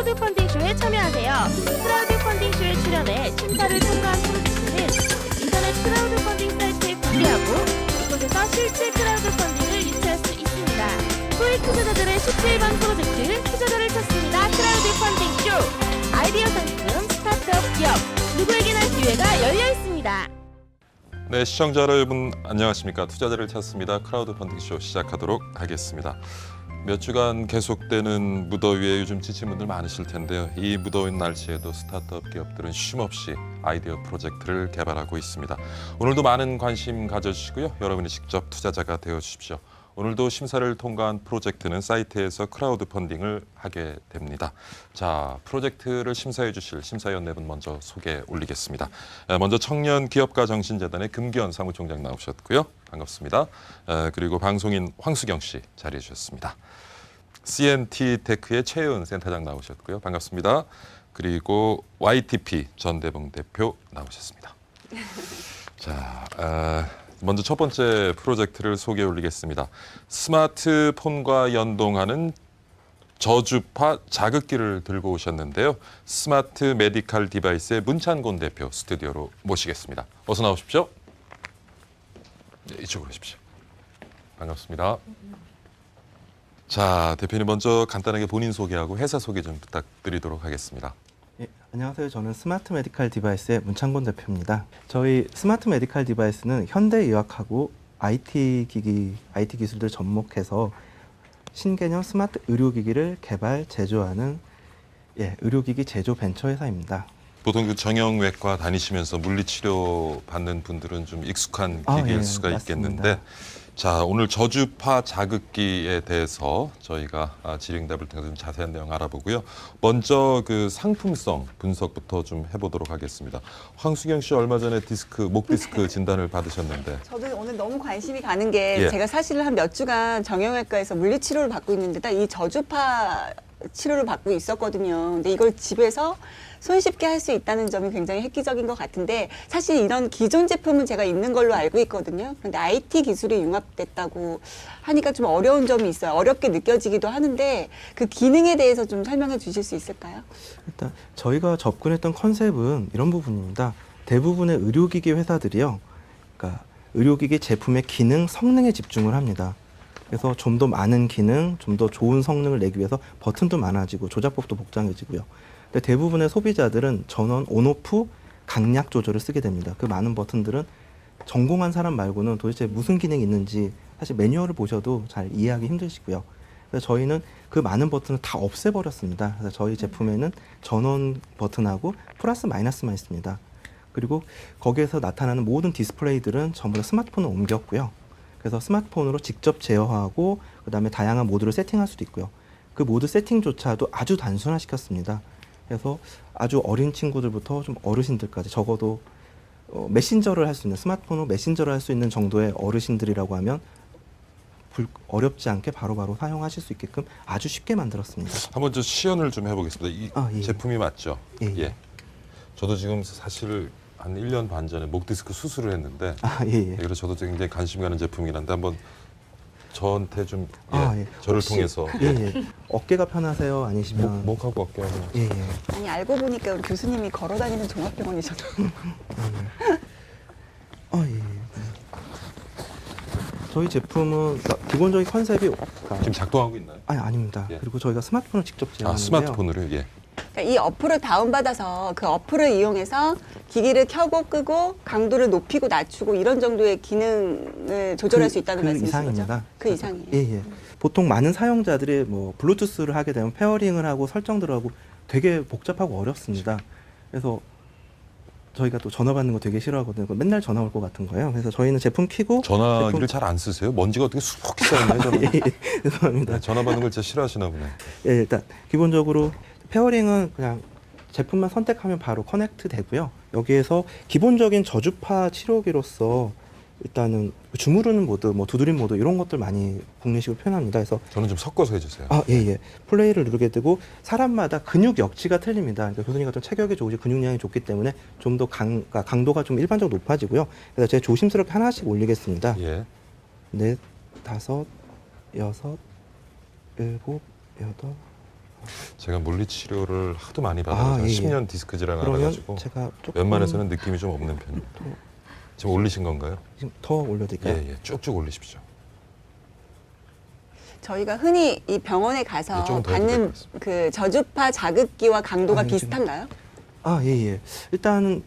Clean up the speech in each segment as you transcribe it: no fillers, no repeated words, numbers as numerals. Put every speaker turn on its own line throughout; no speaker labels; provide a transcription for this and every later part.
크라우드 펀딩쇼에 참여하세요. 크라우드 펀딩쇼에 출연해 심사를 통과한 프로젝트는 인터넷 크라우드 펀딩 사이트에 공개하고 이곳에서 실제 크라우드 펀딩을 유치할 수 있습니다. 소액 투자자들의 쉽게 일반 프로젝트, 투자자를 찾습니다. 크라우드 펀딩쇼! 아이디어 상품, 스타트업 기업, 누구에게나 기회가 열려 있습니다.
네, 시청자 여러분 안녕하십니까? 투자자를 찾습니다. 크라우드 펀딩쇼 시작하도록 하겠습니다. 몇 주간 계속되는 무더위에 요즘 지친 분들 많으실 텐데요. 이 무더운 날씨에도 스타트업 기업들은 쉼없이 아이디어 프로젝트를 개발하고 있습니다. 오늘도 많은 관심 가져주시고요. 여러분이 직접 투자자가 되어주십시오. 오늘도 심사를 통과한 프로젝트는 사이트에서 크라우드 펀딩을 하게 됩니다. 자, 프로젝트를 심사해 주실 심사위원 네 분 먼저 소개 올리겠습니다. 먼저 청년기업가정신재단의 금기현 사무총장 나오셨고요. 반갑습니다. 그리고 방송인 황수경 씨 자리해 주셨습니다. CNT테크의 최은 센터장 나오셨고요. 반갑습니다. 그리고 YTP 전대봉 대표 나오셨습니다. 자, 먼저 첫 번째 프로젝트를 소개 올리겠습니다. 스마트폰과 연동하는 저주파 자극기를 들고 오셨는데요. 스마트 메디칼 디바이스의 문찬곤 대표 스튜디오로 모시겠습니다. 어서 나오십시오. 네, 이쪽으로 오십시오. 반갑습니다. 자, 대표님 먼저 간단하게 본인 소개하고 회사 소개 좀 부탁드리도록 하겠습니다.
예, 안녕하세요. 저는 스마트 메디칼 디바이스의 문창곤 대표입니다. 저희 스마트 메디칼 디바이스는 현대의학하고 IT 기술들 접목해서 신개념 스마트 의료기기를 개발, 제조하는 의료기기 제조 벤처 회사입니다.
보통 그 정형외과 다니시면서 물리치료 받는 분들은 좀 익숙한 기기일 수가
맞습니다.
있겠는데, 자, 오늘 저주파 자극기에 대해서 저희가 질의응답을 통해서 좀 자세한 내용 알아보고요. 먼저 그 상품성 분석부터 좀 해보도록 하겠습니다. 황수경 씨 얼마 전에 목 디스크 진단을 받으셨는데.
저도 오늘 너무 관심이 가는 게
예.
제가 사실 한 몇 주간 정형외과에서 물리치료를 받고 있는데 딱 이 저주파 치료를 받고 있었거든요. 근데 이걸 집에서 손쉽게 할 수 있다는 점이 굉장히 획기적인 것 같은데, 사실 이런 기존 제품은 제가 있는 걸로 알고 있거든요. 그런데 IT 기술이 융합됐다고 하니까 좀 어려운 점이 있어요. 어렵게 느껴지기도 하는데 그 기능에 대해서 좀 설명해 주실 수 있을까요?
일단 저희가 접근했던 컨셉은 이런 부분입니다. 대부분의 의료기기 회사들이요, 그러니까 의료기기 제품의 기능, 성능에 집중을 합니다. 그래서 좀 더 많은 기능, 좀 더 좋은 성능을 내기 위해서 버튼도 많아지고 조작법도 복잡해지고요. 근데 대부분의 소비자들은 전원 온오프 강약 조절을 쓰게 됩니다. 그 많은 버튼들은 전공한 사람 말고는 도대체 무슨 기능이 있는지 사실 매뉴얼을 보셔도 잘 이해하기 힘드시고요. 그래서 저희는 그 많은 버튼을 다 없애버렸습니다. 그래서 저희 제품에는 전원 버튼하고 플러스 마이너스만 있습니다. 그리고 거기에서 나타나는 모든 디스플레이들은 전부 다 스마트폰으로 옮겼고요. 그래서 스마트폰으로 직접 제어하고 그다음에 다양한 모드를 세팅할 수도 있고요. 그 모드 세팅조차도 아주 단순화시켰습니다. 그래서 아주 어린 친구들부터 좀 어르신들까지, 적어도 메신저를 할 수 있는, 스마트폰으로 메신저를 할 수 있는 정도의 어르신들이라고 하면 어렵지 않게 바로바로 사용하실 수 있게끔 아주 쉽게 만들었습니다.
한번 저 시연을 좀 해보겠습니다. 이
예.
제품이 맞죠?
예.
저도 지금 사실 한 1년 반 전에 목 디스크 수술을 했는데,
예.
그래서 저도 굉장히 관심 가는 제품이긴 한데 한번 저한테 좀
예.
저를
혹시,
통해서
어깨가 편하세요? 아니시면
목하고 어깨하고
예.
아니, 알고 보니까 우리 교수님이 걸어다니는 종합병원이셨나요?
예. 저희 제품은 기본적인 컨셉이
지금 작동하고 있나요?
아닙니다.
예.
그리고 저희가 스마트폰을 직접 제어하는데요.
스마트폰으로요? 예.
그러니까 이 어플을 다운받아서 그 어플을 이용해서 기기를 켜고 끄고 강도를 높이고 낮추고 이런 정도의 기능을 조절할 수 있다는 말씀이신 거죠?
이상입니다.
그 이상이에요.
예. 보통 많은 사용자들이 뭐 블루투스를 하게 되면 페어링을 하고 설정들을 하고 되게 복잡하고 어렵습니다. 그래서 저희가 또 전화 받는 거 되게 싫어하거든요. 맨날 전화 올 것 같은 거예요. 그래서 저희는 제품 키고
전화기를 잘 안 쓰세요? 먼지가 어떻게 수북히 쌓였나요? 저는?
죄송합니다.
네, 전화 받는 걸 진짜 싫어하시나 보네.
예, 일단 기본적으로 페어링은 그냥 제품만 선택하면 바로 커넥트 되고요. 여기에서 기본적인 저주파 치료기로서 일단은 주무르는 모드, 뭐 두드림 모드 이런 것들 많이 국내식으로 표현합니다. 그래서
저는 좀 섞어서 해주세요.
플레이를 누르게 되고 사람마다 근육 역치가 틀립니다. 그러니까 교수님 같은 체격이 좋으시고 근육량이 좋기 때문에 좀 더 강도가 좀 일반적으로 높아지고요. 그래서 제가 조심스럽게 하나씩 올리겠습니다.
예.
4, 5, 6, 7, 8,
제가 물리치료를 하도 많이 받아서
예, 예.
10년 디스크 질환을
그러면
알아가지고
제가 조금
웬만해서는 느낌이 좀 없는 편입니다. 지금 올리신 건가요?
지금 더 올려드릴까요?
예, 예. 쭉쭉 올리십시오.
저희가 흔히 이 병원에 가서
네, 조금 더 해도 될것
받는
같습니다.
그 저주파 자극기와 강도가
아, 네,
비슷한가요?
예. 일단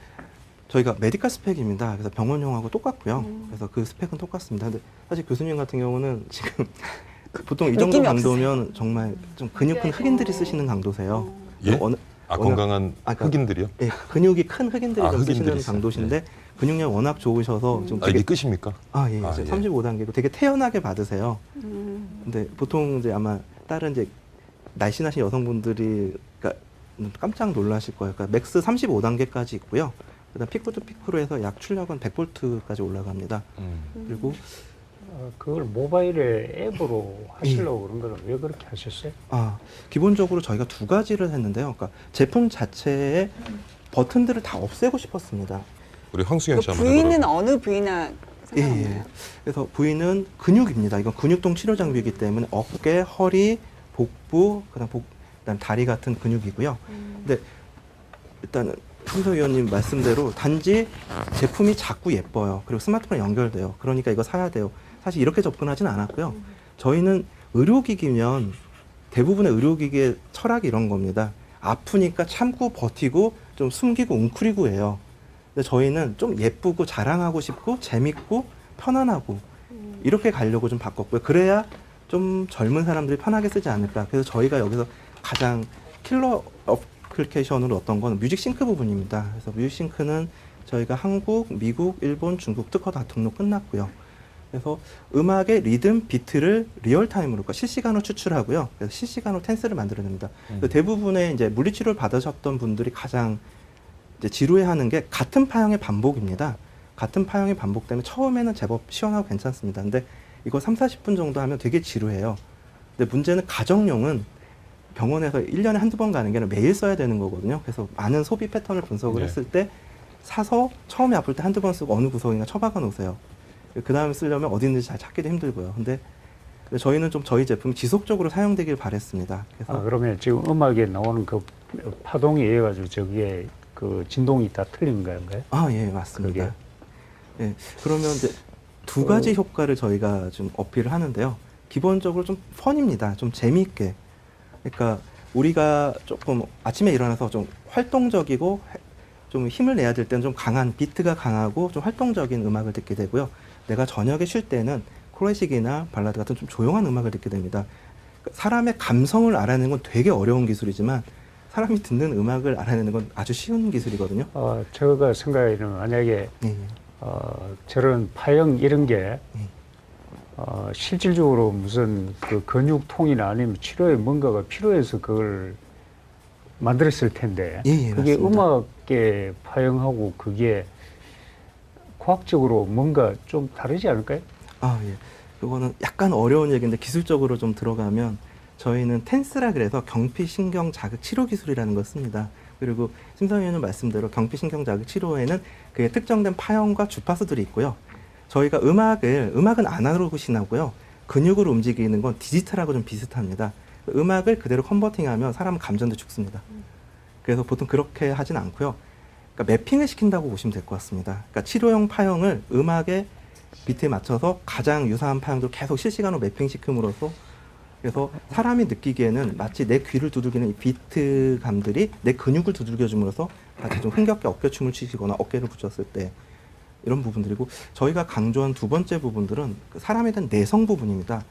저희가 메디컬 스펙입니다. 그래서 병원용하고 똑같고요. 그래서 그 스펙은 똑같습니다. 근데 사실 교수님 같은 경우는 지금 보통 이 정도
느낌이
강도면 정말 좀 근육 큰 흑인들이 쓰시는 강도세요.
예?
어느-
아,
워낙-
건강한
그러니까
흑인들이요?
예, 근육이 큰 흑인들이
아,
좀 쓰시는
흑인들이 있어요.
강도신데 근육량 워낙 좋으셔서 좀
아,
되게
이게 끝입니까?
예,
아,
이제
예.
35단계고 되게 태연하게 받으세요. 근데 보통 이제 아마 다른 이제 날씬하신 여성분들이 그러니까 깜짝 놀라실 거예요. 그러니까 맥스 35단계까지 있고요. 그다음 피크 투 피크로 해서 약 출력은 100볼트까지 올라갑니다. 그리고
그걸 모바일에 앱으로 하시려고 그런 거는 왜 그렇게 하셨어요?
기본적으로 저희가 두 가지를 했는데요. 그러니까 제품 자체에 버튼들을 다 없애고 싶었습니다.
우리 황수경 씨
그
한번
부위는
해보라고.
어느 부위나
예.
상관없나요?
그래서 부위는 근육입니다. 이건 근육통 치료 장비이기 때문에 어깨, 허리, 복부, 그다음 다리 같은 근육이고요. 근데 일단은 심사위원님 말씀대로 단지 제품이 자꾸 예뻐요. 그리고 스마트폰에 연결돼요. 그러니까 이거 사야 돼요. 사실 이렇게 접근하진 않았고요. 저희는 의료기기면 대부분의 의료기기의 철학이 이런 겁니다. 아프니까 참고 버티고 좀 숨기고 웅크리고 해요. 근데 저희는 좀 예쁘고 자랑하고 싶고 재밌고 편안하고 이렇게 가려고 좀 바꿨고요. 그래야 좀 젊은 사람들이 편하게 쓰지 않을까. 그래서 저희가 여기서 가장 킬러 어플리케이션으로 어떤 건 뮤직싱크 부분입니다. 그래서 뮤직싱크는 저희가 한국, 미국, 일본, 중국 특허 다 등록 끝났고요. 그래서 음악의 리듬, 비트를 리얼타임으로, 그러니까 실시간으로 추출하고요. 그래서 실시간으로 댄스를 만들어냅니다. 그래서 대부분의 이제 물리치료를 받으셨던 분들이 가장 이제 지루해하는 게 같은 파형의 반복입니다. 같은 파형이 반복되면 처음에는 제법 시원하고 괜찮습니다. 근데 이거 30-40분 정도 하면 되게 지루해요. 근데 문제는 가정용은 병원에서 1년에 한두 번 가는 게 아니라 매일 써야 되는 거거든요. 그래서 많은 소비 패턴을 분석을
네.
했을 때 사서 처음에 아플 때 한두 번 쓰고 어느 구석인가 처박아 놓으세요. 그 다음에 쓰려면 어디든지 잘 찾기도 힘들고요. 근데 저희는 좀 저희 제품이 지속적으로 사용되길 바랬습니다. 그래서
그러면 지금 음악에 나오는 그 파동에 의해 가지고 저기에 그 진동이 다 틀린 건가요?
예, 맞습니다.
그러게요.
예, 그러면 이제 두 가지 효과를 저희가 좀 어필을 하는데요. 기본적으로 좀 펀입니다. 좀 재미있게. 그러니까 우리가 조금 아침에 일어나서 좀 활동적이고 좀 힘을 내야 될 때는 좀 강한 비트가 강하고 좀 활동적인 음악을 듣게 되고요. 내가 저녁에 쉴 때는 클래식이나 발라드 같은 좀 조용한 음악을 듣게 됩니다. 사람의 감성을 알아내는 건 되게 어려운 기술이지만 사람이 듣는 음악을 알아내는 건 아주 쉬운 기술이거든요.
제가 생각에는 만약에
예,
저런 파형 이런 게 실질적으로 무슨 그 근육통이나 아니면 치료에 뭔가가 필요해서 그걸 만들었을 텐데
예,
그게
맞습니다.
음악계 파형하고 그게 과학적으로 뭔가 좀 다르지 않을까요?
예. 그거는 약간 어려운 얘기인데 기술적으로 좀 들어가면 저희는 텐스라 그래서 경피신경 자극 치료 기술이라는 걸 씁니다. 그리고 심사위원님 말씀대로 경피신경 자극 치료에는 그게 특정된 파형과 주파수들이 있고요. 저희가 음악은 아날로그 신하고요. 근육을 움직이는 건 디지털하고 좀 비슷합니다. 음악을 그대로 컨버팅하면 사람은 감전돼 죽습니다. 그래서 보통 그렇게 하진 않고요. 그러니까 매핑을 시킨다고 보시면 될 것 같습니다. 그러니까 치료용 파형을 음악의 비트에 맞춰서 가장 유사한 파형도 계속 실시간으로 매핑시킴으로써 그래서 사람이 느끼기에는 마치 내 귀를 두들기는 이 비트감들이 내 근육을 두들겨줌으로써 마치 좀 흥겹게 어깨춤을 추시거나 어깨를 붙였을 때 이런 부분들이고 저희가 강조한 두 번째 부분들은 사람에 대한 내성 부분입니다.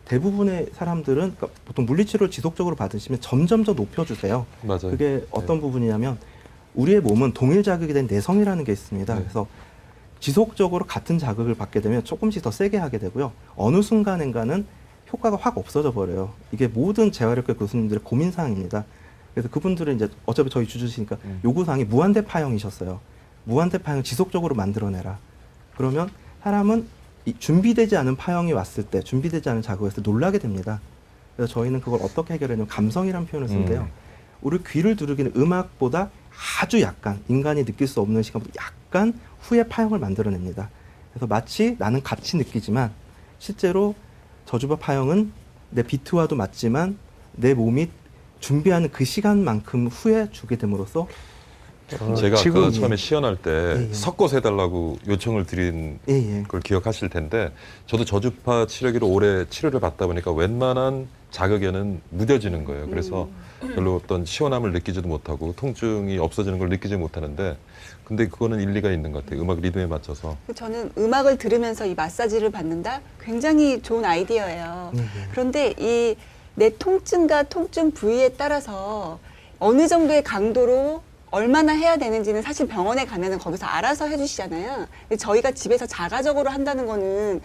대부분의 사람들은 그러니까 보통 물리치료를 지속적으로 받으시면 점점 더 높여주세요.
맞아요.
그게 어떤 부분이냐면 우리의 몸은 동일 자극이 된 내성이라는 게 있습니다.
네.
그래서 지속적으로 같은 자극을 받게 되면 조금씩 더 세게 하게 되고요. 어느 순간인가는 효과가 확 없어져 버려요. 이게 모든 재활의과 교수님들의 고민사항입니다. 그래서 그분들은 이제 어차피 저희 주주시니까 요구사항이 무한대 파형이셨어요. 무한대 파형을 지속적으로 만들어내라. 그러면 사람은 이 준비되지 않은 파형이 왔을 때, 준비되지 않은 자극을 했을 때 놀라게 됩니다. 그래서 저희는 그걸 어떻게 해결하냐면 감성이라는 표현을 쓰는데요. 우리 귀를 두들기는 음악보다 아주 약간 인간이 느낄 수 없는 시간보다 약간 후에 파형을 만들어냅니다. 그래서 마치 나는 같이 느끼지만 실제로 저주파 파형은 내 비트와도 맞지만 내 몸이 준비하는 그 시간만큼 후에 주게 됨으로써
제가
지금
아까 처음에 시연할 때
예, 예.
섞어서 해달라고 요청을 드린
예, 예.
걸 기억하실 텐데 저도 저주파 치료기로 오래 치료를 받다 보니까 웬만한 자극에는 무뎌지는 거예요. 그래서 별로 어떤 시원함을 느끼지도 못하고 통증이 없어지는 걸 느끼지 못하는데 근데 그거는 일리가 있는 것 같아요. 음악 리듬에 맞춰서.
저는 음악을 들으면서 이 마사지를 받는다? 굉장히 좋은 아이디어예요.
예, 예.
그런데 이 내 통증과 통증 부위에 따라서 어느 정도의 강도로 얼마나 해야 되는지는 사실 병원에 가면은 거기서 알아서 해주시잖아요. 근데 저희가 집에서 자가적으로 한다는 거는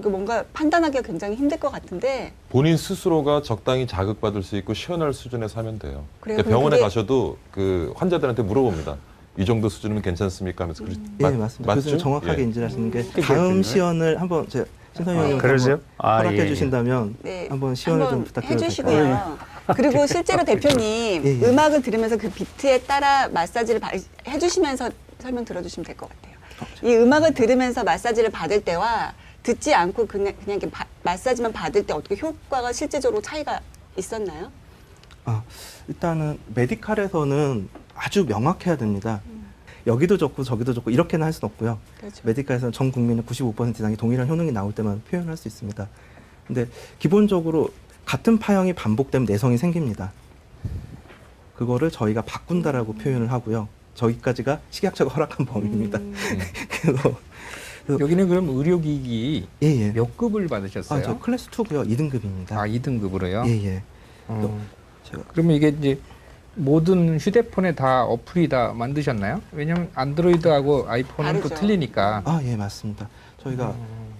뭔가 판단하기가 굉장히 힘들 것 같은데.
본인 스스로가 적당히 자극받을 수 있고 시원할 수준에서 하면 돼요.
그래요?
그러니까
그럼
병원에
그게-
가셔도 그 환자들한테 물어봅니다. 이 정도 수준이면 괜찮습니까? 하면서
예, 맞습니다. 교수님 정확하게
예.
인지하시는 게
그게
다음
됐네.
시연을 한번 제 신선생님
그러세요?
허락해 주신다면
네,
한번 시연을 좀
한번
부탁드려도 될까요?
해주시고요. 그리고 실제로 대표님
예, 예.
음악을 들으면서 그 비트에 따라 마사지를 해주시면서 설명 들어주시면 될 것 같아요. 이 음악을 들으면서 마사지를 받을 때와 듣지 않고 그냥 이렇게 마사지만 받을 때 어떻게 효과가 실제적으로 차이가 있었나요?
일단은 메디칼에서는 아주 명확해야 됩니다. 여기도 좋고 저기도 좋고 이렇게는 할 수는 없고요.
그렇죠.
메디칼에서는 전 국민의 95% 이상이 동일한 효능이 나올 때만 표현할 수 있습니다. 근데 기본적으로 같은 파형이 반복되면 내성이 생깁니다. 그거를 저희가 바꾼다라고 표현을 하고요. 저기까지가 식약처가 허락한 범위입니다. 그래서
여기는 그럼 의료기기
예, 예.
몇 급을 받으셨어요?
저 클래스 2고요. 2등급입니다.
아, 2등급으로요?
예, 예. 제가
그러면 이게 이제 모든 휴대폰에 다 어플이 다 만드셨나요? 왜냐면 안드로이드하고 아이폰은 또
다르죠.
틀리니까.
예, 맞습니다. 저희가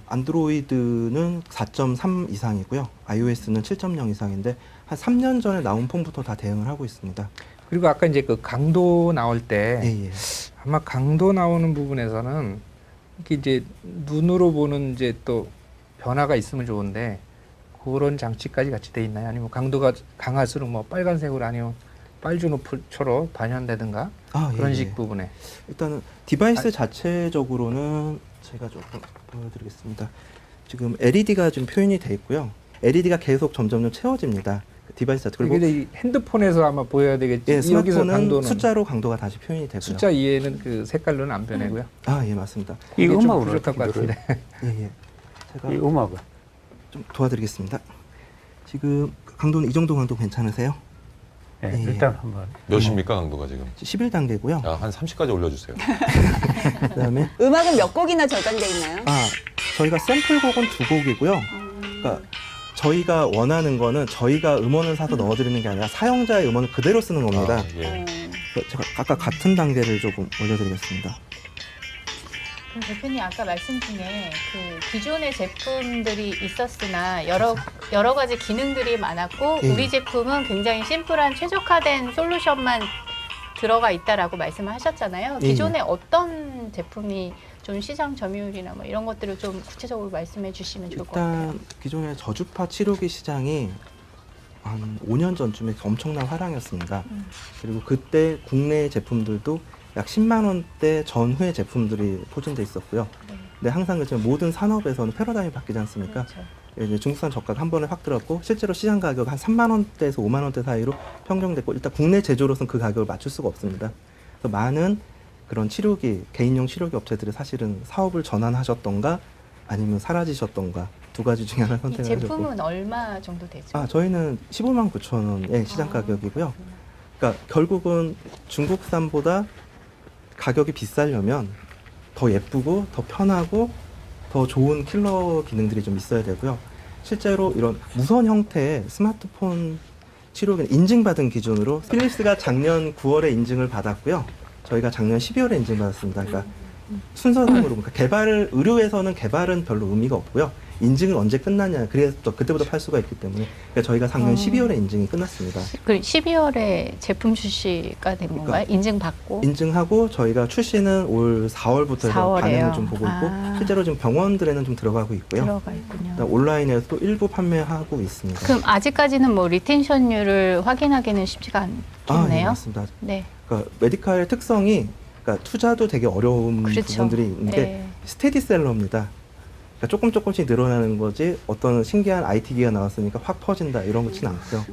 안드로이드는 4.3 이상이고요. iOS는 7.0 이상인데 한 3년 전에 나온 폰부터 다 대응을 하고 있습니다.
그리고 아까 이제 그 강도 나올 때
예, 예.
아마 강도 나오는 부분에서는 이렇게 이제 눈으로 보는 이제 또 변화가 있으면 좋은데 그런 장치까지 같이 돼 있나요? 아니면 강도가 강할수록 뭐 빨간색으로 아니면 빨주노초로 반영되든가 그런
예,
식
예.
부분에.
일단은 디바이스 자체적으로는 제가 조금 보여드리겠습니다. 지금 LED가 지금 표현이 돼 있고요. LED가 계속 점점 채워집니다. 그 디바이스 자체. 그리고
이게 이 핸드폰에서 아마 보여야 되겠지.
예,
여기서
스마트폰은
강도는
숫자로 강도가 다시 표현이 되고요.
숫자 이해는 그 색깔로는 안 변하고요.
예, 맞습니다.
이
이게 좀
음악으로
부족할 것
어떻게
같은데.
예, 예. 제가
이 음악은
좀 도와드리겠습니다. 지금 강도는 이 정도 강도 괜찮으세요?
예,
예.
일단 한번
몇입니까 강도가 지금?
11단계고요.
한 30까지 올려주세요.
그다음에
음악은 몇 곡이나 저장돼 있나요?
저희가 샘플곡은 2곡이고요. 그러니까 저희가 원하는 거는 저희가 음원을 사서 넣어드리는 게 아니라 사용자의 음원을 그대로 쓰는 겁니다.
예.
그래서 제가 아까 같은 단계를 조금 올려드리겠습니다.
그럼 대표님 아까 말씀 중에 그 기존의 제품들이 있었으나 여러 가지 기능들이 많았고
예.
우리 제품은 굉장히 심플한 최적화된 솔루션만 들어가 있다라고 말씀을 하셨잖아요.
예.
기존에 어떤 제품이 좀 시장 점유율이나 뭐 이런 것들을 좀 구체적으로 말씀해 주시면 좋을 것 같아요.
일단 기존의 저주파 치료기 시장이 한 5년 전쯤에 엄청난 화랑이었습니다. 그리고 그때 국내 제품들도 약 10만 원대 전후의 제품들이 포진돼 있었고요.
네.
근데 항상 그렇지만 모든 산업에서는 패러다임이 바뀌지 않습니까?
그렇죠.
이제 중국산 저가가 한 번에 확 들었고 실제로 시장 가격 한 3만 원대에서 5만 원대 사이로 평정됐고 일단 국내 제조로서는 그 가격을 맞출 수가 없습니다. 그래서 많은 그런 치료기 개인용 치료기 업체들이 사실은 사업을 전환하셨던가 아니면 사라지셨던가 두 가지 중에 하나
이
선택을 하셨고
제품은 얼마 정도 되죠?
저희는 15만 9천 원의 시장 가격이고요. 그러니까 결국은 중국산보다 가격이 비싸려면 더 예쁘고 더 편하고 더 좋은 킬러 기능들이 좀 있어야 되고요. 실제로 이런 무선 형태의 스마트폰 치료기는 인증받은 기준으로 필립스가 작년 9월에 인증을 받았고요. 저희가 작년 12월에 인증받았습니다. 그러니까 순서상으로 그러니까 의료에서는 개발은 별로 의미가 없고요. 인증은 언제 끝나냐. 그래서 또 그때부터 팔 수가 있기 때문에 그러니까 저희가 작년 12월에 인증이 끝났습니다.
그 12월에 제품 출시가 된 건가요? 인증받고?
인증하고 저희가 출시는 올 4월부터
4월에요.
반응을 좀 보고 있고 실제로 지금 병원들에는 좀 들어가고 있고요.
들어가 있군요.
그다음 온라인에서도 일부 판매하고 있습니다.
그럼 아직까지는 뭐 리텐션율을 확인하기는 쉽지가
네,
않겠네요.
맞습니다.
네.
그러니까 메디칼의 특성이 그러니까 투자도 되게 어려운
그렇죠.
부분들이 있는데
네.
스테디셀러입니다. 그러니까 조금씩 늘어나는 거지 어떤 신기한 IT 기가 나왔으니까 확 퍼진다 이런 것은 않고요.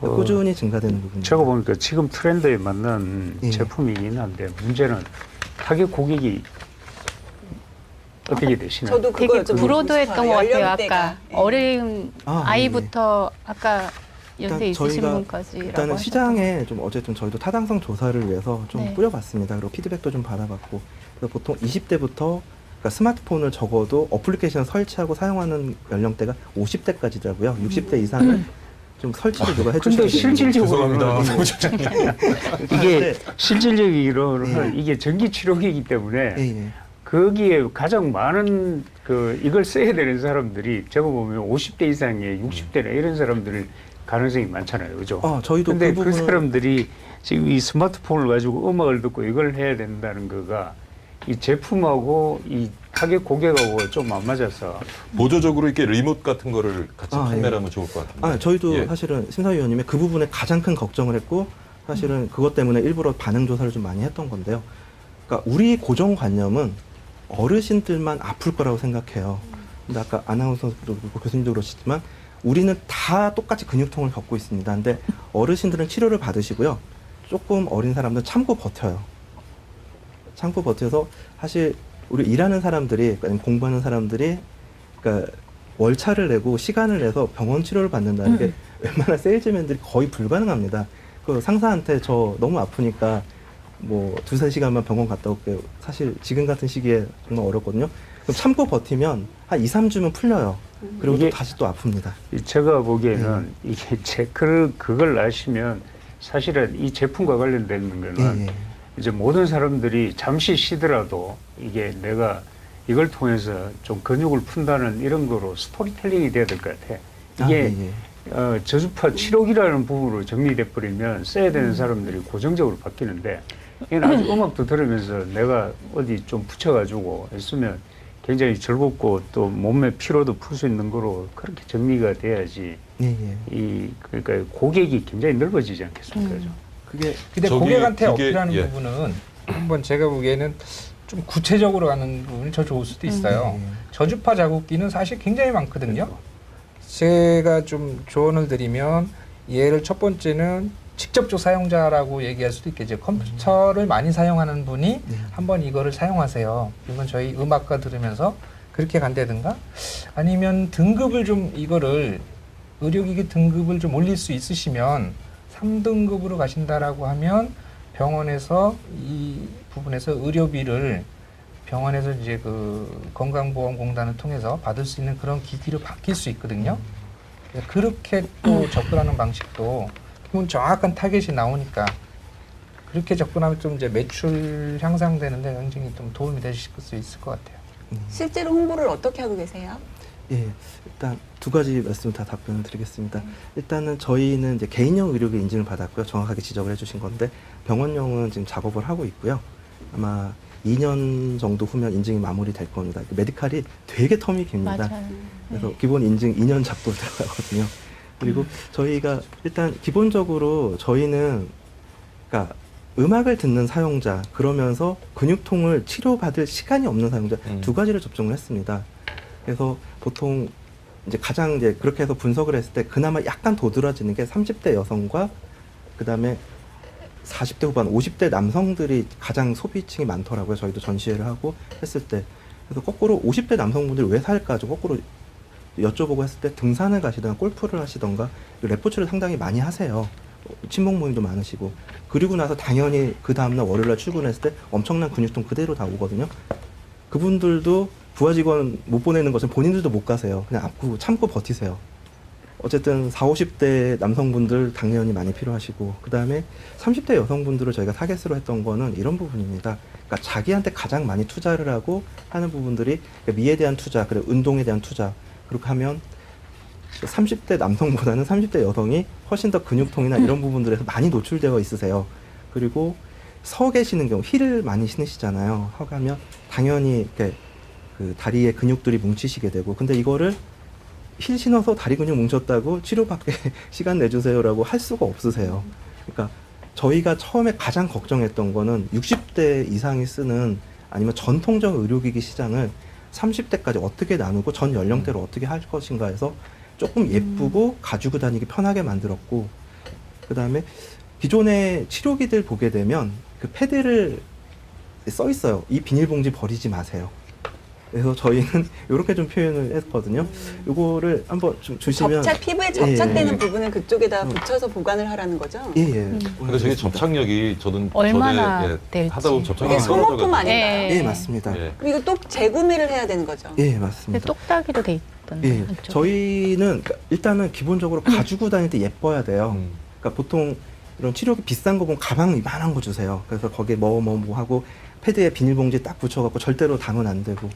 꾸준히 증가되는 부분입니다.
제가 보니까 지금 트렌드에 맞는
예.
제품이긴 한데 문제는 타겟 고객이 어떻게 되시나요?
저도 그거
되게
여쭤보고
브로드했던
싶어요.
것 같아요.
연령대가.
아까
예.
어린
아,
아이부터 아까 연세
일단
있으신
저희가
분까지라고
일단은
하셨던
시장에 좀 어쨌든 저희도 타당성 조사를 위해서 좀
네.
뿌려봤습니다. 그리고 피드백도 좀 받아봤고 그래서 보통 20대부터 그러니까 스마트폰을 적어도 어플리케이션 설치하고 사용하는 연령대가 50대까지더라고요. 60대 이상은 좀 설치를 누가 해주셔야
근데
되는
실질적으로는 이게 실질적으로는
예.
이게 전기 치료기이기 때문에
예, 예.
거기에 가장 많은 이걸 써야 되는 사람들이 제가 보면 50대 이상의 60대나 이런 사람들 가능성이 많잖아요, 그죠?
저희도
근데
그
그
부분은
사람들이 지금 이 스마트폰을 가지고 음악을 듣고 이걸 해야 된다는 거가 이 제품하고 이 타겟 고객하고 좀 안 맞아서
보조적으로 이렇게 리모트 같은 거를 같이
아,
판매를
예.
하면 좋을 것 같은데.
저희도
예.
사실은 심사위원님의 그 부분에 가장 큰 걱정을 했고 사실은 그것 때문에 일부러 반응 조사를 좀 많이 했던 건데요. 그러니까 우리 고정관념은 어르신들만 아플 거라고 생각해요. 근데 아까 아나운서도 그렇고 교수님도 그러시지만 우리는 다 똑같이 근육통을 겪고 있습니다. 근데 어르신들은 치료를 받으시고요. 조금 어린 사람들은 참고 버텨요. 참고 버텨서 사실 우리 일하는 사람들이 아니면 공부하는 사람들이 그러니까 월차를 내고 시간을 내서 병원 치료를 받는다는 게 웬만한 세일즈맨들이 거의 불가능합니다. 그 상사한테 저 너무 아프니까 뭐 2-3시간만 병원 갔다 올게요. 사실 지금 같은 시기에 정말 어렵거든요. 그럼 참고 버티면 한 2-3주면 풀려요. 그리고 또
이게-
다시 또 아픕니다.
제가 보기에는 이게 그걸 아시면 사실은 이 제품과 관련된 거는
예, 예.
이제 모든 사람들이 잠시 쉬더라도 이게 내가 이걸 통해서 좀 근육을 푼다는 이런 거로 스토리텔링이 돼야 될 것 같아. 이게
예, 예.
저주파 치료기라는 부분으로 정리돼 버리면 써야 되는 사람들이 고정적으로 바뀌는데 이건 아주 음악도 들으면서 내가 어디 좀 붙여가지고 있으면 굉장히 즐겁고 또 몸의 피로도 풀 수 있는 거로 그렇게 정리가 돼야지
예, 예.
그러니까 고객이 굉장히 넓어지지 않겠습니까? 그죠?
그게
근데
저기
고객한테
그게-
어필하는
예.
부분은 한번 제가 보기에는 좀 구체적으로 가는 부분이 더 좋을 수도 있어요. 저주파 자극기는 사실 굉장히 많거든요. 제가 좀 조언을 드리면 예를 첫 번째는 직접적 사용자라고 얘기할 수도 있겠죠. 컴퓨터를 많이 사용하는 분이 한번 이거를 사용하세요. 이건 저희 음악과 들으면서 그렇게 간다든가 아니면 등급을 좀 이거를 의료기기 등급을 좀 올릴 수 있으시면 3등급으로 가신다라고 하면 병원에서 이 부분에서 의료비를 병원에서 이제 그 건강보험공단을 통해서 받을 수 있는 그런 기기로 바뀔 수 있거든요. 그렇게 또 접근하는 방식도 기본 정확한 타겟이 나오니까 그렇게 접근하면 좀 이제 매출 향상되는데 굉장히 좀 도움이 되실 수 있을 것 같아요.
실제로 홍보를 어떻게 하고 계세요?
예, 일단 두 가지 말씀 다 답변을 드리겠습니다. 일단은 저희는 이제 개인용 의료기 인증을 받았고요. 정확하게 지적을 해주신 건데 병원용은 지금 작업을 하고 있고요. 아마 2년 정도 후면 인증이 마무리될 겁니다. 메디칼이 되게 텀이 깁니다.
맞아요.
그래서 기본 인증 2년 잡고 들어가거든요. 그리고 저희가 일단 기본적으로 저희는 그러니까 음악을 듣는 사용자 그러면서 근육통을 치료받을 시간이 없는 사용자 두 가지를 접종을 했습니다. 그래서 보통 이제 가장 이제 그렇게 해서 분석을 했을 때 그나마 약간 도드라지는 게 30대 여성과 그다음에 40대 후반, 50대 남성들이 가장 소비층이 많더라고요. 저희도 전시회를 하고 했을 때. 그래서 거꾸로 50대 남성분들이 왜 살까? 좀 거꾸로 여쭤보고 했을 때 등산을 가시던가 골프를 하시던가 레포츠를 상당히 많이 하세요. 친목 모임도 많으시고. 그리고 나서 당연히 그 다음날 월요일날 출근했을 때 엄청난 근육통 그대로 다 오거든요. 그분들도 부하 직원 못 보내는 것은 본인들도 못 가세요. 그냥 아프고 참고 버티세요. 어쨌든 40, 50대 남성분들 당연히 많이 필요하시고 그 다음에 30대 여성분들을 저희가 타겟으로 했던 거는 이런 부분입니다. 그러니까 자기한테 가장 많이 투자를 하고 하는 부분들이 미에 대한 투자, 그리고 운동에 대한 투자 그렇게 하면 30대 남성보다는 30대 여성이 훨씬 더 근육통이나 이런 부분들에서 많이 노출되어 있으세요. 그리고 서 계시는 경우 힐을 많이 신으시잖아요. 하면 당연히 이렇게 그 다리에 근육들이 뭉치시게 되고 근데 이거를 힐 신어서 다리 근육 뭉쳤다고 치료받게 시간 내주세요라고 할 수가 없으세요. 그러니까 저희가 처음에 가장 걱정했던 거는 60대 이상이 쓰는 아니면 전통적 의료기기 시장을 30대까지 어떻게 나누고 전 연령대로 어떻게 할 것인가 해서 조금 예쁘고 가지고 다니기 편하게 만들었고 그다음에 기존의 치료기들 보게 되면 그 패드를 써 있어요. 이 비닐봉지 버리지 마세요. 그래서 저희는 이렇게 좀 표현을 했거든요. 이거를 한번 좀 주시면
피부에 접착되는
예.
부분은 그쪽에다 붙여서 보관을 하라는 거죠?
예.
근데 저게 접착력이 저는
얼마나
전에
될지.
하다 보면
이게
접착력이
소모품
떨어져가지고.
아닌가요?
예, 맞습니다.
예.
그럼 이거 또 재구매를 해야 되는 거죠?
예,
근데
맞습니다.
똑딱이도 돼 있던데.
예,
한쪽에.
저희는 그러니까 일단은 기본적으로 가지고 다닐 때 예뻐야 돼요.
음.
그러니까 보통 이런 치료기 비싼 거 보면 가방 이만한 거 주세요. 그래서 거기에 뭐 하고 패드에 비닐봉지 딱 붙여갖고 절대로 담은 안 되고.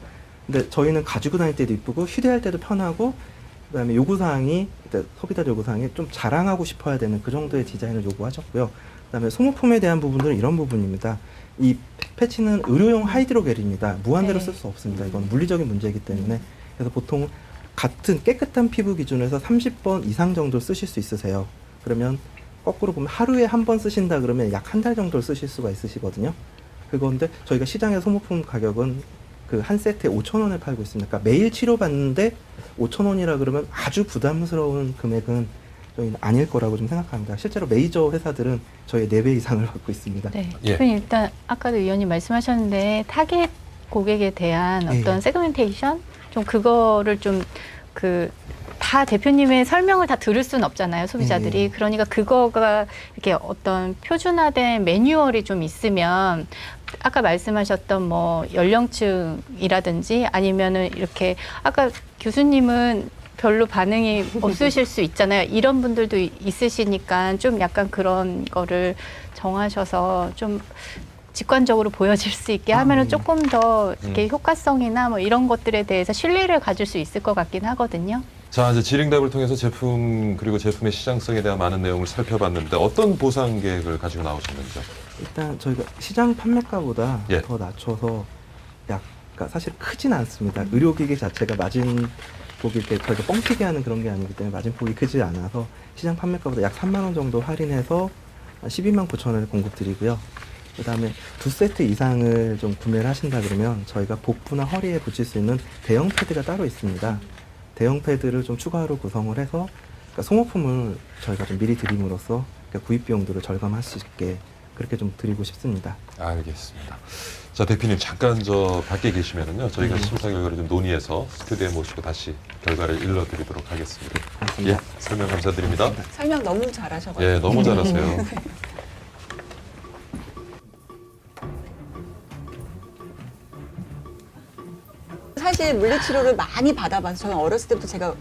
근데 저희는 가지고 다닐 때도 이쁘고 휴대할 때도 편하고 그다음에 요구사항이 소비자 요구사항이 좀 자랑하고 싶어야 되는 그 정도의 디자인을 요구하셨고요. 그다음에 소모품에 대한 부분들은 이런 부분입니다. 이 패치는 의료용 하이드로겔입니다. 무한대로
네.
쓸 수 없습니다. 이건 물리적인 문제이기 때문에 그래서 보통 같은 깨끗한 피부 기준에서 30번 이상 정도 쓰실 수 있으세요. 그러면 거꾸로 보면 하루에 한 번 쓰신다 그러면 약 한 달 정도 쓰실 수가 있으시거든요. 그건데 저희가 시장의 소모품 가격은 그 한 세트에 5,000원에 팔고 있습니다. 그러니까 매일 치료받는데 5,000원이라 그러면 아주 부담스러운 금액은 저희는 아닐 거라고 좀 생각합니다. 실제로 메이저 회사들은 저희 4배 이상을 받고 있습니다.
네.
예.
대표님 일단 아까도 위원님 말씀하셨는데 타겟 고객에 대한
예.
어떤 세그멘테이션 좀 그거를 좀 다 대표님의 설명을 다 들을 수는 없잖아요, 소비자들이.
예.
그러니까 그거가 이렇게 어떤 표준화된 매뉴얼이 좀 있으면 아까 말씀하셨던 뭐 연령층이라든지 아니면은 이렇게 아까 교수님은 별로 반응이 없으실 수 있잖아요. 이런 분들도 있으시니까 좀 약간 그런 거를 정하셔서 좀 직관적으로 보여질 수 있게 하면은 조금 더 이렇게 효과성이나 뭐 이런 것들에 대해서 신뢰를 가질 수 있을 것 같긴 하거든요.
자, 이제 질의응답을 통해서 제품 그리고 제품의 시장성에 대한 많은 내용을 살펴봤는데 어떤 보상 계획을 가지고 나오셨는지요?
일단 저희가 시장 판매가보다
예.
더 낮춰서 그러니까 사실 크진 않습니다. 의료기기 자체가 마진폭이 이렇게 저희가 뻥튀기 하는 그런 게 아니기 때문에 마진폭이 크지 않아서 시장 판매가보다 약 3만 원 정도 할인해서 12만 9천 원에 공급드리고요. 그다음에 2세트 이상을 좀 구매를 하신다 그러면 저희가 복부나 허리에 붙일 수 있는 대형 패드가 따로 있습니다. 대형 패드를 좀 추가로 구성을 해서 그러니까 소모품을 저희가 좀 미리 드림으로써 그러니까 구입 비용들을 절감할 수 있게 그렇게 좀 드리고 싶습니다.
알겠습니다. 자, 대표님 잠깐 저 밖에 계시면은요. 저희가 심사 결과를 좀 논의해서 스튜디오에 모시고 다시 결과를 일러드리도록 하겠습니다.
고맙습니다.
예, 설명 감사드립니다.
설명 너무 잘하셔가지고.
예, 너무 잘하세요.
사실 물리치료를 많이 받아봐서 저는 어렸을 때부터 제가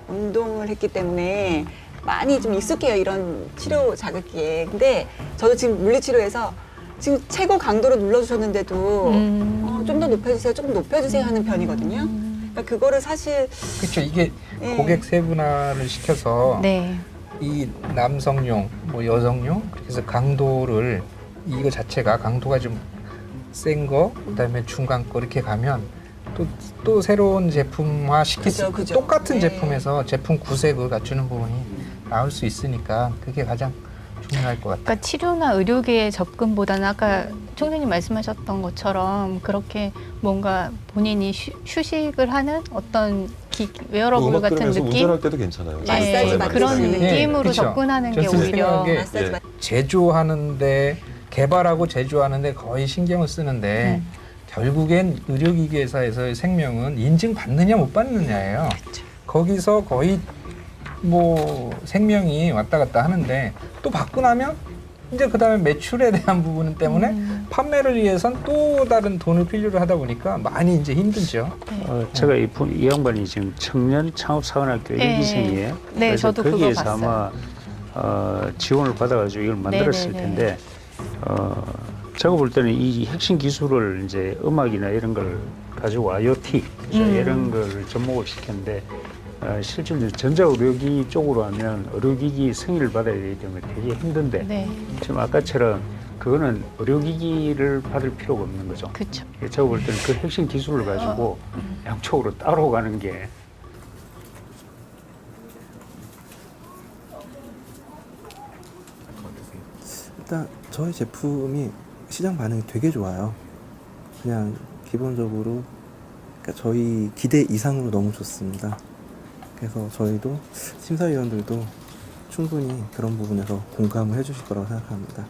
운동을 했기 때문에 많이 좀 익숙해요. 이런 치료 자극기에. 근데 저도 지금 물리치료에서 지금 최고 강도로 눌러주셨는데도 좀 더 높여주세요. 조금 높여주세요 하는 편이거든요. 그러니까 그거를 사실
그렇죠. 이게
예.
고객 세분화를 시켜서
네.
이 남성용, 뭐 여성용 그렇게 해서 강도를 이거 자체가 강도가 좀 센 거, 그다음에 중간 거 이렇게 가면 또 새로운 제품화 시킬 수
그죠.
똑같은
네.
제품에서 제품 구색을 갖추는 부분이 나올 수 있으니까 그게 가장 중요할 것 같아요.
그러니까 치료나 의료기의 접근보다는 아까 총장님 말씀하셨던 것처럼 그렇게 뭔가 본인이 휴식을 하는 어떤 웨어러블
음악
같은
들으면서
느낌?
운전할 때도 괜찮아요.
마사지
네,
받는
그런
느낌.
느낌으로
그쵸.
접근하는 게
저는
오히려
생각에
마사지 받-
제조하는데 개발하고 제조하는데 거의 신경을 쓰는데 결국엔 의료기기 회사에서의 생명은 인증받느냐 못 받느냐예요. 거기서 거의 뭐 생명이 왔다 갔다 하는데 또 받고 나면 이제 그다음에 매출에 대한 부분 때문에 판매를 위해선 또 다른 돈을 필요로 하다 보니까 많이 이제 힘들죠.
제가 이 양반이 지금 청년 창업사관학교
네.
1기생이에요.
네,
그래서
저도 그거
거기에서
봤어요.
아마 지원을 받아가지고 이걸 만들었을
네네네.
텐데 제가 볼 때는 이 핵심 기술을 이제 음악이나 이런 걸 가지고 IoT 이런 걸 접목을 시켰는데 실질적으로 전자의료기 쪽으로 하면 의료기기 승인을 받아야 되기 때문에 되게 힘든데
네,
지금 아까처럼 그거는 의료기기를 받을 필요가 없는 거죠.
그렇죠.
제가 볼 때는 그 핵심 기술을 가지고 양쪽으로 따로 가는 게
일단 저희 제품이 시장 반응이 되게 좋아요. 그냥 기본적으로 그러니까 저희 기대 이상으로 너무 좋습니다. 그래서 저희도 심사위원들도 충분히 그런 부분에서 공감을 해주실 거라고 생각합니다.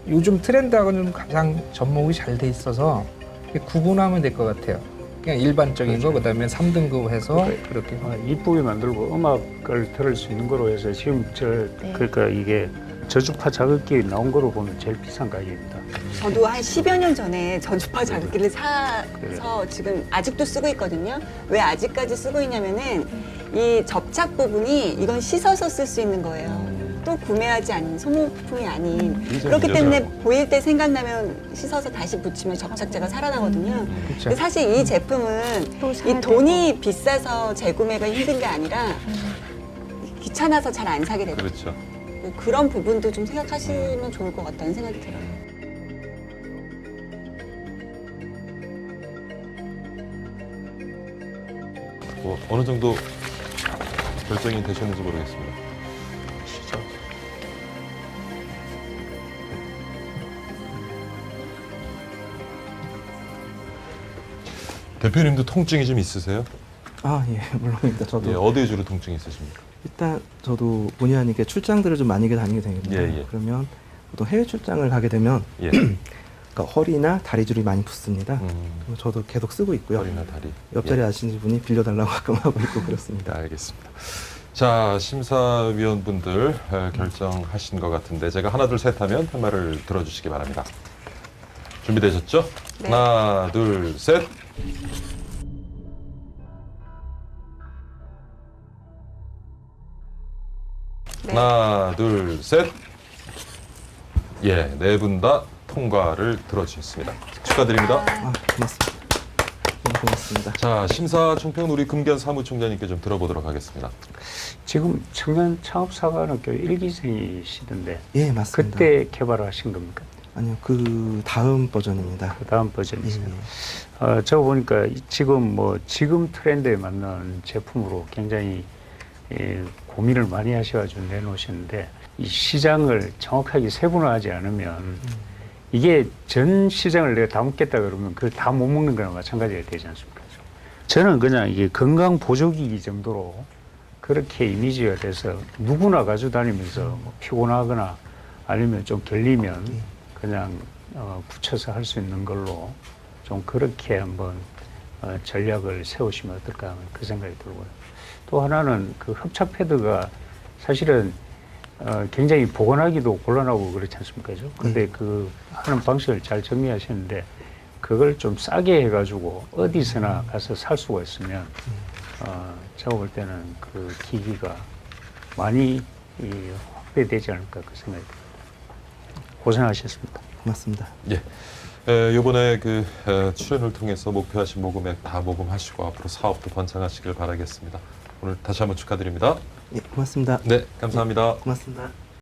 요즘 트렌드하고는 가장 접목이 잘 돼 있어서 구분하면 될 것 같아요. 그냥 일반적인 거 그다음에 3등급 해서 그렇게
이쁘게 만들고 음악을 들을 수 있는 거로 해서 지금
네.
그러니까 이게 저주파 자극기 나온 거로 보면 제일 비싼 가격입니다.
저도 한 10여 년 전에 저주파 자극기를 사서 지금 아직도 쓰고 있거든요. 왜 아직까지 쓰고 있냐면은 이 접착 부분이 이건 씻어서 쓸 수 있는 거예요. 또 구매하지 않은 소모품이 아닌. 그렇기 때문에 보일 때 생각나면 씻어서 다시 붙이면 접착제가 살아나거든요.
그렇죠.
근데 사실 이 제품은
또 사야
이 돈이 비싸서 재구매가 힘든 게 아니라 귀찮아서 잘 안 사게 되거든요.
그렇죠.
그런 부분도 좀 생각하시면 좋을 것 같다는 생각이 들어요.
뭐 어느 정도 결정이 되셨는지 모르겠습니다. 시작. 대표님도 통증이 좀 있으세요?
아, 예, 물론입니다. 저도
예, 어디에 주로 통증이 있으십니까?
일단 저도 본의 아니게 출장들을 좀 많이 다니게 되거든요.
예, 예.
그러면 보통 해외 출장을 가게 되면
예.
그러니까 허리나 다리줄이 많이 붓습니다. 그리고 저도 계속 쓰고 있고요.
허리나 다리.
옆자리
예.
아시는 분이 빌려달라고 가끔 하고 있고 그렇습니다.
네, 알겠습니다. 자, 심사위원분들 결정하신 것 같은데 제가 하나 둘 셋 하면 한 말을 들어주시기 바랍니다. 준비되셨죠?
네.
하나 둘 셋.
네.
하나 둘 셋. 예, 네 분 다 통과를 들어주셨습니다. 축하드립니다.
아, 고맙습니다. 너무 고맙습니다.
자, 심사 총평 우리 금견 사무총장님께 좀 들어보도록 하겠습니다.
지금 청년 창업사관학교 1기생이시던데
예, 맞습니다.
그때 개발하신 겁니까?
아니요, 그 다음 버전입니다.
그 다음
예,
버전이세요.
예.
제가 보니까 지금 트렌드에 맞는 제품으로 굉장히 고민을 많이 하셔가지고 내놓으셨는데 이 시장을 정확하게 세분화하지 않으면 이게 전 시장을 내가 다 먹겠다 그러면 그걸 다 못 먹는 거나 마찬가지가 되지 않습니까? 저는 그냥 이게 건강 보조기기 정도로 그렇게 이미지가 돼서 누구나 가지고 다니면서 뭐 피곤하거나 아니면 좀 결리면 그냥 붙여서 할 수 있는 걸로 좀 그렇게 한번 전략을 세우시면 어떨까 하는 그 생각이 들고요. 또 하나는 그 협착 패드가 사실은 굉장히 보관하기도 곤란하고 그렇지 않습니까? 근데 그 하는 방식을 잘 정리하시는데 그걸 좀 싸게 해가지고 어디서나 가서 살 수가 있으면 제가 볼 때는 그 기기가 많이 확대되지 않을까 그 생각이 듭니다. 고생하셨습니다.
고맙습니다.
예. 이번에 그 출연을 통해서 목표하신 모금액 다 모금하시고 앞으로 사업도 번창하시길 바라겠습니다. 오늘 다시 한번 축하드립니다.
예, 고맙습니다.
네, 감사합니다.
고맙습니다.